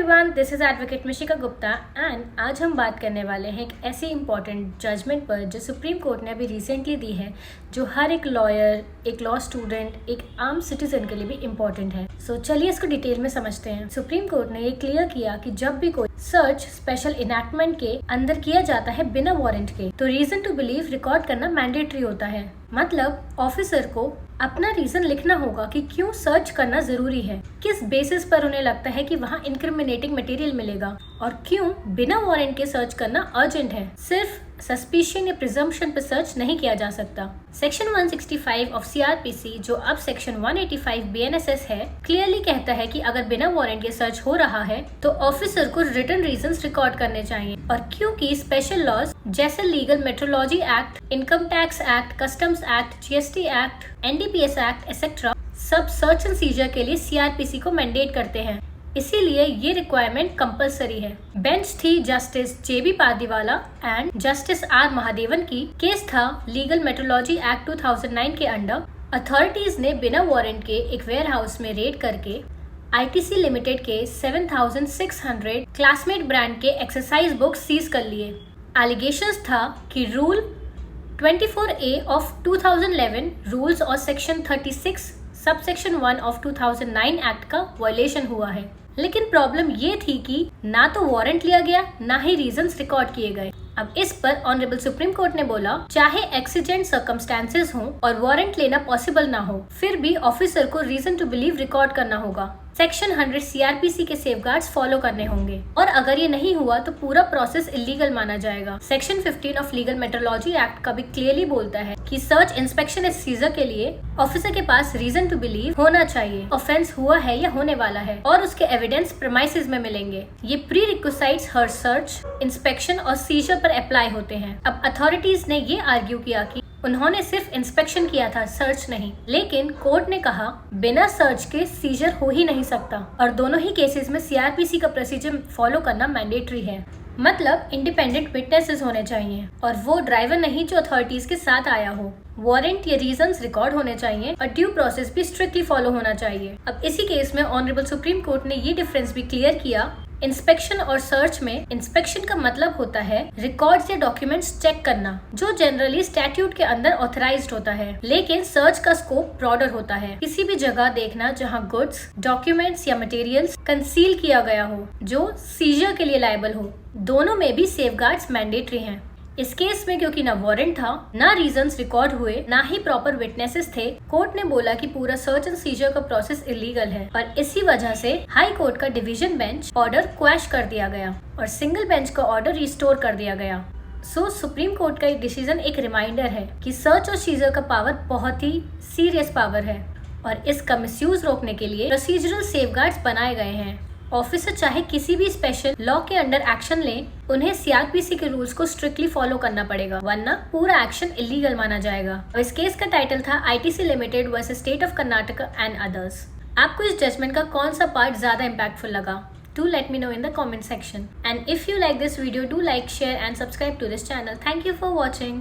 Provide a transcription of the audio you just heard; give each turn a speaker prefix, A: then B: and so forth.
A: Everyone, this is advocate Mishika Gupta and आज हम बात करने वाले हैं एक ऐसी इंपॉर्टेंट जजमेंट पर जो सुप्रीम कोर्ट ने अभी रिसेंटली दी है, जो हर एक लॉयर, एक लॉ स्टूडेंट, एक आम सिटीजन के लिए भी इम्पोर्टेंट है। सो चलिए इसको डिटेल में समझते हैं। सुप्रीम कोर्ट ने ये क्लियर किया कि जब भी कोई सर्च स्पेशल इनैक्टमेंट के अंदर किया जाता है बिना वारंट के, तो रीजन टू बिलीव रिकॉर्ड करना मैंडेटरी होता है। मतलब ऑफिसर को अपना रीजन लिखना होगा कि क्यों सर्च करना जरूरी है, किस बेसिस पर उन्हें लगता है कि वहाँ इंक्रिमिनेटिंग मटेरियल मिलेगा और क्यों बिना वारंट के सर्च करना अर्जेंट है। सिर्फ सस्पिशन या प्रिजम्पशन पर सर्च नहीं किया जा सकता। सेक्शन 165 ऑफ सीआरपीसी, जो अब सेक्शन 185 बीएनएसएस है, क्लियरली कहता है कि अगर बिना वारंट के सर्च हो रहा है तो ऑफिसर को रिटन रीजंस रिकॉर्ड करने चाहिए। और क्योंकि स्पेशल लॉज जैसे legal metrology act, income tax act, customs act, GST act, NDPS act etcetera सब सर्च एंड सीजर के लिए सीआरपीसी को मैंडेट करते हैं, इसीलिए ये रिक्वायरमेंट कंपलसरी है। बेंच थी justice JB Pardiwala and justice R Mahadevan की। केस था लीगल मेट्रोलॉजी एक्ट 2009 के अंडर। अथॉरिटीज ने बिना वारंट के एक वेयर हाउस में रेड करके आईटीसी लिमिटेड के 7,600 क्लासमेट ब्रांड के एक्सरसाइज बुक सीज कर लिए। एलिगेशंस था कि रूल 24A ऑफ 2011 रूल्स और सेक्शन 36 सबसेक्शन 1 ऑफ 2009 एक्ट का वायलेशन हुआ है। लेकिन प्रॉब्लम ये थी कि ना तो वारंट लिया गया, ना ही रीजंस रिकॉर्ड किए गए। अब इस पर ऑनरेबल सुप्रीम कोर्ट ने बोला, चाहे एक्सीडेंट सर्कमस्टेंसेस हों और वारंट लेना पॉसिबल ना हो, फिर भी ऑफिसर को रीजन टू बिलीव रिकॉर्ड करना होगा। सेक्शन 100 सीआरपीसी के सेफगार्ड्स फॉलो करने होंगे और अगर ये नहीं हुआ तो पूरा प्रोसेस इलीगल माना जाएगा। Section 15 of legal metrology act का भी क्लियरली बोलता है कि सर्च, इंस्पेक्शन या सीजर के लिए ऑफिसर के पास रीजन टू बिलीव होना चाहिए, ऑफेंस हुआ है या होने वाला है और उसके एविडेंस प्रेमाइसेस में मिलेंगे। ये प्री रिक्विजिट्स हर सर्च, इंस्पेक्शन और सीजर पर अप्लाई होते हैं। अब अथॉरिटीज ने ये आर्ग्यू किया कि उन्होंने सिर्फ इंस्पेक्शन किया था, सर्च नहीं। लेकिन कोर्ट ने कहा बिना सर्च के सीजर हो ही नहीं सकता और दोनों ही केसेस में सीआरपीसी का प्रोसीजर फॉलो करना मैंडेटरी है। मतलब इंडिपेंडेंट विटनेसेस होने चाहिए और वो ड्राइवर नहीं जो अथॉरिटीज के साथ आया हो। वारंट या रीजंस रिकॉर्ड होने चाहिए और ड्यू प्रोसेस भी स्ट्रिक्टली फॉलो होना चाहिए। अब इसी केस में ऑनरेबल सुप्रीम कोर्ट ने ये डिफरेंस भी क्लियर किया। इंस्पेक्शन और सर्च में इंस्पेक्शन का मतलब होता है रिकॉर्ड्स या डॉक्यूमेंट्स चेक करना, जो जनरली स्टैट्यूट के अंदर ऑथराइज्ड होता है। लेकिन सर्च का स्कोप ब्रॉडर होता है, किसी भी जगह देखना जहां गुड्स, डॉक्यूमेंट्स या मटेरियल्स कंसील किया गया हो जो सीजर के लिए लायबल हो। दोनों में भी सेफगार्ड्स मैंडेटरी हैं। इस केस में क्योंकि ना वारंट था, ना रीजंस रिकॉर्ड हुए, ना ही प्रॉपर विटनेसेस थे, कोर्ट ने बोला कि पूरा सर्च एंड सीजर का प्रोसेस इलीगल है और इसी वजह से हाई कोर्ट का डिवीजन बेंच ऑर्डर क्वैश कर दिया गया और सिंगल बेंच का ऑर्डर रिस्टोर कर दिया गया। सुप्रीम कोर्ट का एक डिसीजन एक रिमाइंडर है कि सर्च और सीजर का पावर बहुत ही सीरियस पावर है और इसका मिसयूज रोकने के लिए प्रोसीजरल सेफगार्ड्स बनाए गए हैं। ऑफिसर चाहे किसी भी स्पेशल लॉ के अंडर एक्शन लें, उन्हें सीआरपीसी के रूल्स को स्ट्रिक्टली फॉलो करना पड़ेगा, वरना पूरा एक्शन इलीगल माना जाएगा। इस केस का टाइटल था ITC limited versus state of Karnataka and others. आपको इस जजमेंट का कौन सा पार्ट ज्यादा इम्पैक्टफुल लगा? Do let me know in the comment section. And if you like this video, do like, share and subscribe to this channel. Thank you for watching.